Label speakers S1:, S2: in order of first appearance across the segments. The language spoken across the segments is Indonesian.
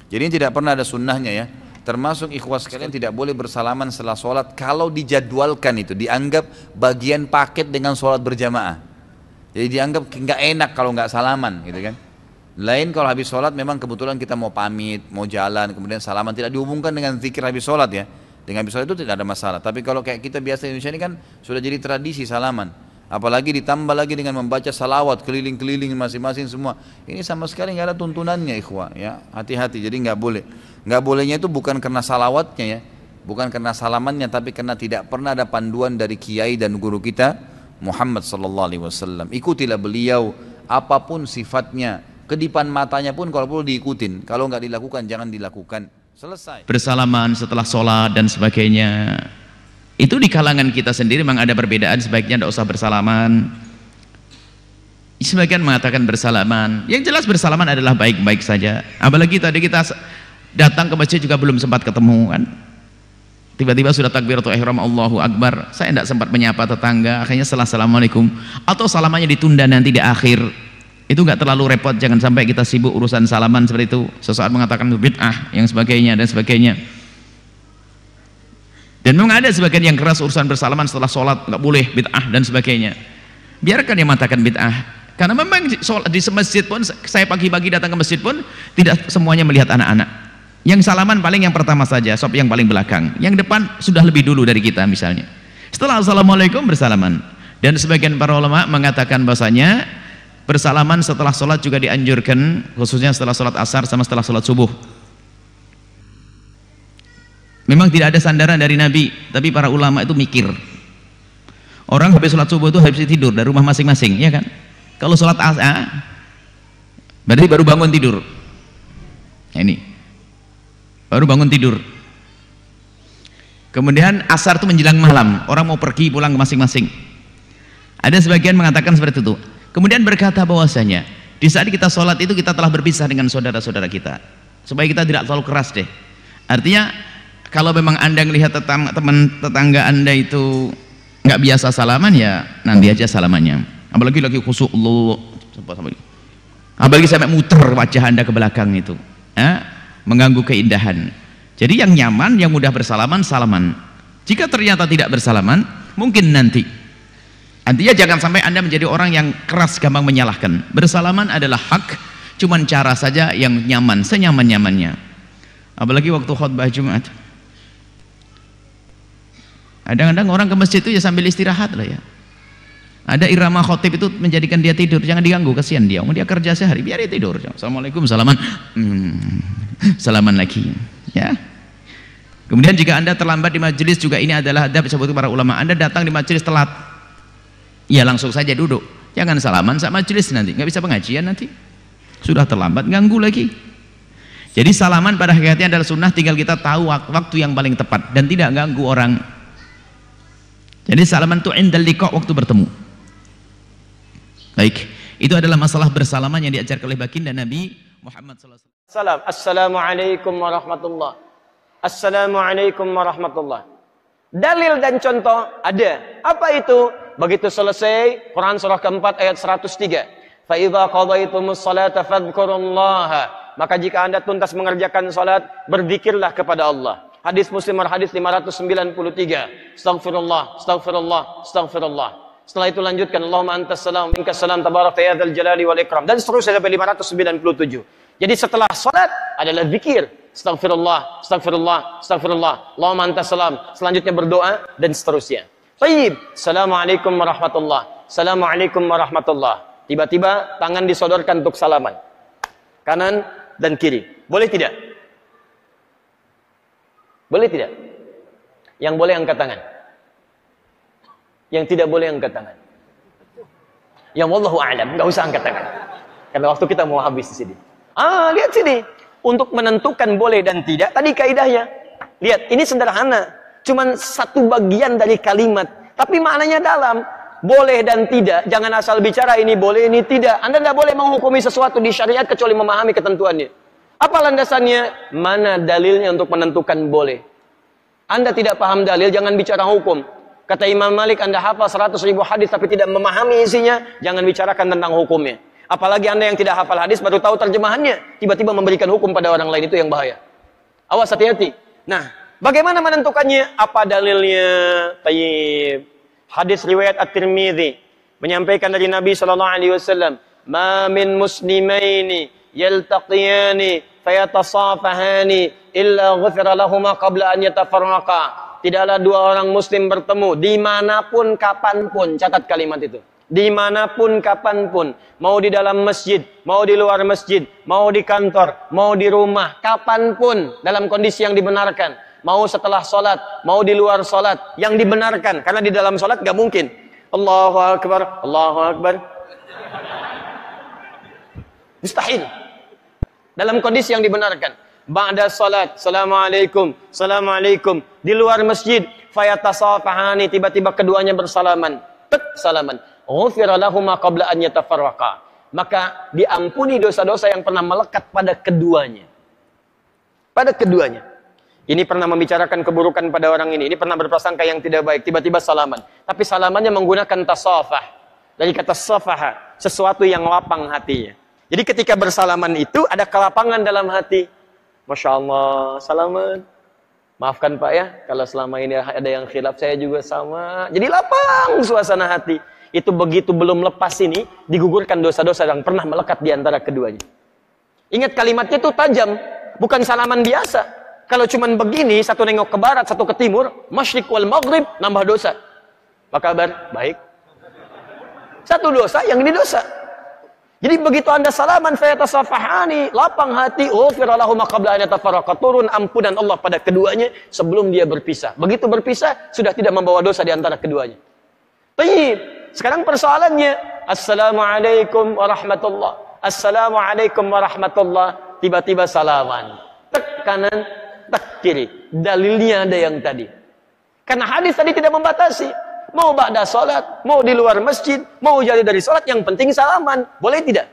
S1: Jadi ini tidak pernah ada sunnahnya ya. Termasuk ikhwas sekalian tidak boleh bersalaman setelah sholat kalau dijadwalkan, itu dianggap bagian paket dengan sholat berjamaah. Jadi dianggap nggak enak kalau nggak salaman gitu kan. Lain kalau habis sholat memang kebetulan kita mau pamit, mau jalan, kemudian salaman, tidak dihubungkan dengan zikir habis sholat ya. Dengan habis sholat itu tidak ada masalah. Tapi kalau kayak kita biasa di Indonesia ini kan sudah jadi tradisi salaman. Apalagi ditambah lagi dengan membaca salawat keliling-keliling masing-masing semua. Ini sama sekali nggak ada tuntunannya ikhwah ya. Hati-hati, jadi nggak boleh. Nggak bolehnya itu bukan karena salawatnya ya, bukan karena salamannya, tapi karena tidak pernah ada panduan dari kiai dan guru kita Muhammad sallallahu alaihi wasallam. Ikutilah beliau apapun sifatnya, kedipan matanya pun kalau perlu diikutin. Kalau nggak dilakukan jangan dilakukan. Selesai.
S2: Bersalaman setelah sholat dan sebagainya. Itu di kalangan kita sendiri memang ada perbedaan, sebaiknya tidak usah bersalaman. Sebagian mengatakan bersalaman. Yang jelas bersalaman adalah baik-baik saja. Apalagi tadi kita datang ke masjid juga belum sempat ketemu kan. Tiba-tiba sudah takbiratul ihram, Allahu Akbar. Saya tidak sempat menyapa tetangga, akhirnya setelah assalamualaikum. Atau salamannya ditunda nanti di akhir. Itu nggak terlalu repot, jangan sampai kita sibuk urusan salaman seperti itu. Sesaat mengatakan bid'ah, yang sebagainya dan sebagainya. Dan memang ada sebagian yang keras urusan bersalaman setelah sholat, nggak boleh, bid'ah dan sebagainya. Biarkan dia mengatakan bid'ah, karena memang di masjid pun, saya pagi-pagi datang ke masjid pun tidak semuanya melihat anak-anak. Yang salaman paling yang pertama saja, sop yang paling belakang, yang depan sudah lebih dulu dari kita misalnya. Setelah assalamualaikum bersalaman. Dan sebagian para ulama mengatakan bahasanya bersalaman setelah sholat juga dianjurkan, khususnya setelah sholat asar sama setelah sholat subuh. Memang tidak ada sandaran dari Nabi, tapi para ulama itu mikir. Orang habis sholat subuh itu habis tidur dari rumah masing-masing, ya kan? Kalau sholat asar, berarti baru bangun tidur. Nah, ini, baru bangun tidur. Kemudian asar itu menjelang malam, orang mau pergi pulang ke masing-masing. Ada sebagian mengatakan seperti itu. Kemudian berkata bahwasanya di saat kita sholat itu kita telah berpisah dengan saudara-saudara kita, supaya kita tidak terlalu keras deh. Artinya kalau memang anda melihat teman tetangga anda itu nggak biasa salaman, ya nanti aja salamannya. Apalagi lagi khusyuk, apalagi sampai muter wajah anda ke belakang itu, mengganggu keindahan. Jadi yang nyaman, yang mudah bersalaman, salaman. Jika ternyata tidak bersalaman, mungkin nanti. Artinya jangan sampai anda menjadi orang yang keras, gampang menyalahkan. Bersalaman adalah hak, cuman cara saja yang nyaman, senyaman-nyamannya. Apalagi waktu khutbah Jumat. Kadang-kadang orang ke masjid itu ya sambil istirahat lah ya. Ada irama khotib itu menjadikan dia tidur, jangan diganggu, kasihan dia. Dia kerja sehari, biar dia tidur. Assalamualaikum, salaman, salaman lagi. Ya. Kemudian jika anda terlambat di majelis juga ini adalah adab disebut para ulama. Anda datang di majelis telat, ya langsung saja duduk. Jangan salaman saat majelis, nanti nggak bisa pengajian nanti. Sudah terlambat, ganggu lagi. Jadi salaman pada hakikatnya adalah sunnah, tinggal kita tahu waktu yang paling tepat dan tidak ganggu orang. Jadi salaman itu indal liqa, waktu bertemu. Baik, itu adalah masalah bersalaman yang diajarkan oleh baginda Nabi Muhammad SAW.
S3: Assalamualaikum warahmatullah. Assalamualaikum warahmatullah. Dalil dan contoh ada. Apa itu? Begitu selesai Quran surah keempat ayat 103. Fa idza qadaytumus salata fadhkurullaha. Maka jika anda tuntas mengerjakan salat, berzikirlah kepada Allah. Hadis Muslim hadis 593. Astaghfirullah, astaghfirullah, astaghfirullah. Setelah itu lanjutkan Allahumma antas salam minkas salam tabarakta ya dzal jalali wal ikram, dan seterusnya sampai 597. Jadi setelah salat adalah zikir. Astaghfirullah, astaghfirullah, astaghfirullah. Allahumma antas salam. Selanjutnya berdoa dan seterusnya. Baik. Assalamualaikum warahmatullah. Assalamualaikum warahmatullah. Tiba-tiba tangan disodorkan untuk salaman. Kanan dan kiri. Boleh tidak? Boleh tidak? Yang boleh angkat tangan. Yang tidak boleh angkat tangan. Yang wallahu a'lam, enggak usah angkat tangan. Karena waktu kita mau habis di sini. Lihat sini. Untuk menentukan boleh dan tidak, tadi kaidahnya. Lihat, ini sederhana. Cuman satu bagian dari kalimat, tapi maknanya dalam. Boleh dan tidak, jangan asal bicara ini boleh, ini tidak. Anda tidak boleh menghukumi sesuatu di syariat kecuali memahami ketentuannya. Apa landasannya? Mana dalilnya untuk menentukan boleh? Anda tidak paham dalil, jangan bicara hukum. Kata Imam Malik, Anda hafal 100.000 hadis tapi tidak memahami isinya, jangan bicarakan tentang hukumnya. Apalagi Anda yang tidak hafal hadis baru tahu terjemahannya, tiba-tiba memberikan hukum pada orang lain, itu yang bahaya. Awas, hati-hati. Nah, bagaimana menentukannya? Apa dalilnya? Tayyib. Hadis riwayat At-Tirmidzi menyampaikan dari Nabi sallallahu alaihi wasallam, "Ma min muslimaini yaltaqiyani fayatasafahani illa ghufira lahumā qabla an yatafarraqa." Tidaklah dua orang muslim bertemu dimanapun kapanpun, catat kalimat itu, dimanapun kapanpun, mau di dalam masjid, mau di luar masjid, mau di kantor, mau di rumah, kapanpun dalam kondisi yang dibenarkan, mau setelah sholat, mau di luar sholat, yang dibenarkan, karena di dalam sholat gak mungkin Allahu Akbar, Allahu Akbar, mustahil. Dalam kondisi yang dibenarkan, ba'da salat, Assalamualaikum, Assalamualaikum. Di luar masjid, fayatasafahani, tiba-tiba keduanya bersalaman. Tek, salaman. Ghufira lahuma qabla an yatafarraqa. Maka diampuni dosa-dosa yang pernah melekat pada keduanya. Pada keduanya. Ini pernah membicarakan keburukan pada orang ini pernah berprasangka yang tidak baik, tiba-tiba salaman. Tapi salamannya menggunakan tasafah. Dari kata safaha, sesuatu yang lapang hatinya. Jadi ketika bersalaman itu ada kelapangan dalam hati. Masya Allah, salaman. Maafkan Pak ya, kalau selama ini ada yang khilaf, saya juga sama. Jadi lapang suasana hati. Itu begitu belum lepas ini, digugurkan dosa-dosa yang pernah melekat di antara keduanya. Ingat kalimatnya itu tajam, bukan salaman biasa. Kalau cuman begini, satu nengok ke barat, satu ke timur, masyriq wal maghrib, nambah dosa. Apa kabar? Baik. Satu dosa, yang ini dosa. Jadi begitu Anda salaman, fayatasafahani, lapang hati, ghufira lahum qabla an yatafarraqa, turun ampunan Allah pada keduanya sebelum dia berpisah. Begitu berpisah, sudah tidak membawa dosa di antara keduanya. Baik, sekarang persoalannya, Assalamualaikum warahmatullah, Assalamualaikum warahmatullah, tiba-tiba salaman. Tek kanan, tek kiri. Dalilnya ada yang tadi. Karena hadis tadi tidak membatasi. Mau ba'da salat, mau di luar masjid, mau jadi dari salat, yang penting salaman. Boleh tidak?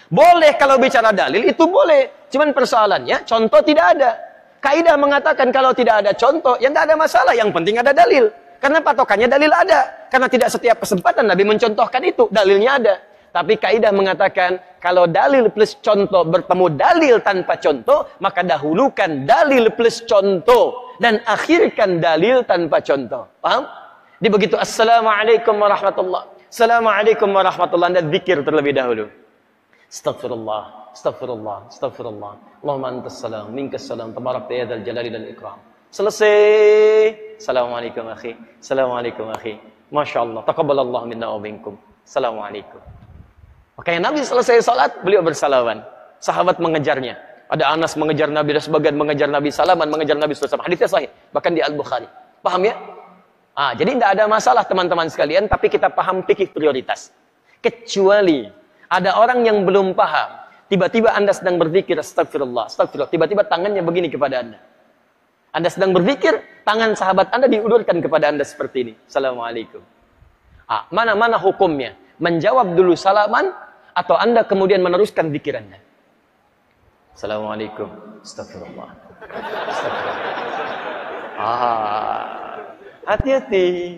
S3: Boleh kalau bicara dalil, itu boleh. Cuman persoalannya, contoh tidak ada. Kaidah mengatakan kalau tidak ada contoh, ya tidak ada masalah. Yang penting ada dalil. Karena patokannya dalil ada. Karena tidak setiap kesempatan Nabi mencontohkan itu. Dalilnya ada. Tapi kaidah mengatakan, kalau dalil plus contoh bertemu dalil tanpa contoh, maka dahulukan dalil plus contoh. Dan akhirkan dalil tanpa contoh. Paham? Di begitu Assalamualaikum warahmatullah, Assalamualaikum warahmatullah, Anda zikir terlebih dahulu. Astaghfirullah, astaghfirullah, astaghfirullah. Allahumma antas salam, minkas salam, tabarakta ya dzal jalali dan ikram. Selesai. Assalamualaikum akhi, Assalamualaikum akhi. Masya Allah, taqabbalallahu minna wa minkum. Assalamualaikum. Makanya Nabi selesai salat, beliau bersalaman. Sahabat mengejarnya. Ada Anas mengejar Nabi, dan sebagian mengejar Nabi, salaman mengejar Nabi SAW. Hadisnya sahih, bahkan di Al-Bukhari. Paham ya? Jadi tidak ada masalah teman-teman sekalian, tapi kita paham fikih prioritas. Kecuali ada orang yang belum paham, tiba-tiba Anda sedang berzikir, astagfirullah, astagfirullah, tiba-tiba tangannya begini kepada Anda. Anda sedang berzikir, tangan sahabat Anda diulurkan kepada Anda seperti ini. Assalamualaikum. Mana-mana hukumnya? Menjawab dulu salaman, atau Anda kemudian meneruskan zikir Anda? Assalamualaikum, astagfirullah, astagfirullah. Hati-hati.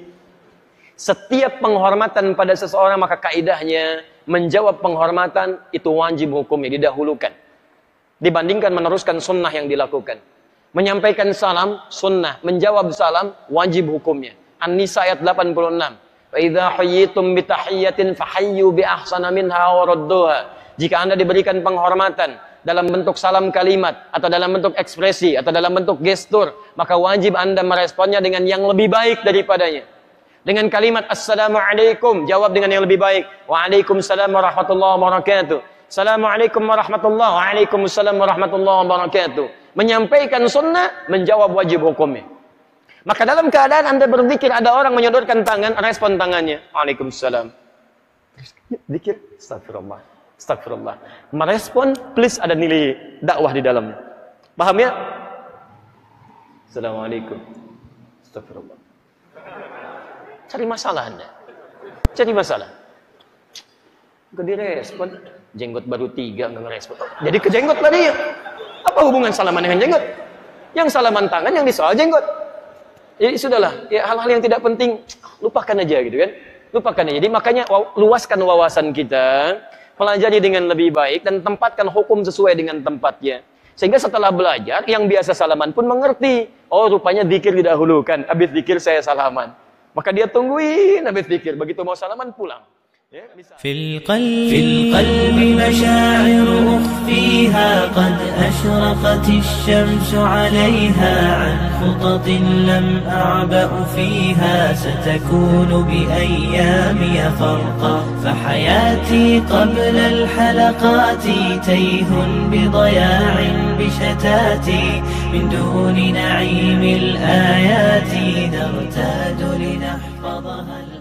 S3: Setiap penghormatan pada seseorang, maka kaidahnya menjawab penghormatan itu wajib hukumnya, didahulukan dibandingkan meneruskan sunnah yang dilakukan. Menyampaikan salam sunnah, menjawab salam wajib hukumnya. An-Nisa ayat 86. Wa idza hayyitum bi tahiyyatin fahayyu bi ahsana minha wa radduha. Jika Anda diberikan penghormatan dalam bentuk salam kalimat, atau dalam bentuk ekspresi, atau dalam bentuk gestur, maka wajib Anda meresponnya dengan yang lebih baik daripadanya. Dengan kalimat Assalamualaikum, jawab dengan yang lebih baik. Waalaikumsalam warahmatullahi wabarakatuh. Assalamualaikum warahmatullahi, waalaikumsalam warahmatullahi wabarakatuh. Menyampaikan sunnah, menjawab wajib hukumnya. Maka dalam keadaan Anda berzikir, ada orang menyodorkan tangan, respon tangannya. Waalaikumsalam. Zikir, astagfirullah. Astagfirullah. Merespon, please ada nilai dakwah di dalamnya. Paham ya? Assalamualaikum. Astagfirullah. Cari masalah Anda. Cari masalah. Gak direspon. Jenggot baru 3, gak ngerespon. Jadi ke jenggot tadi ya. Apa hubungan salaman dengan jenggot? Yang salaman tangan, yang disoal jenggot. Jadi sudahlah. Ya, hal-hal yang tidak penting, lupakan aja gitu kan. Lupakan aja. Jadi makanya luaskan wawasan kita. pelajari dengan lebih baik dan tempatkan hukum sesuai dengan tempatnya. Sehingga setelah belajar, yang biasa salaman pun mengerti. Oh, rupanya zikir didahulukan. Habis zikir saya salaman. Maka dia tungguin habis zikir. Begitu mau salaman pulang.
S4: في القلب مشاعر أخفيها قد أشرقت الشمس عليها عن خطط لم أعبأ فيها ستكون بأيامي فرقا فحياتي قبل الحلقات تيه بضياع بشتاتي من دون نعيم الآيات نرتاد لنحفظها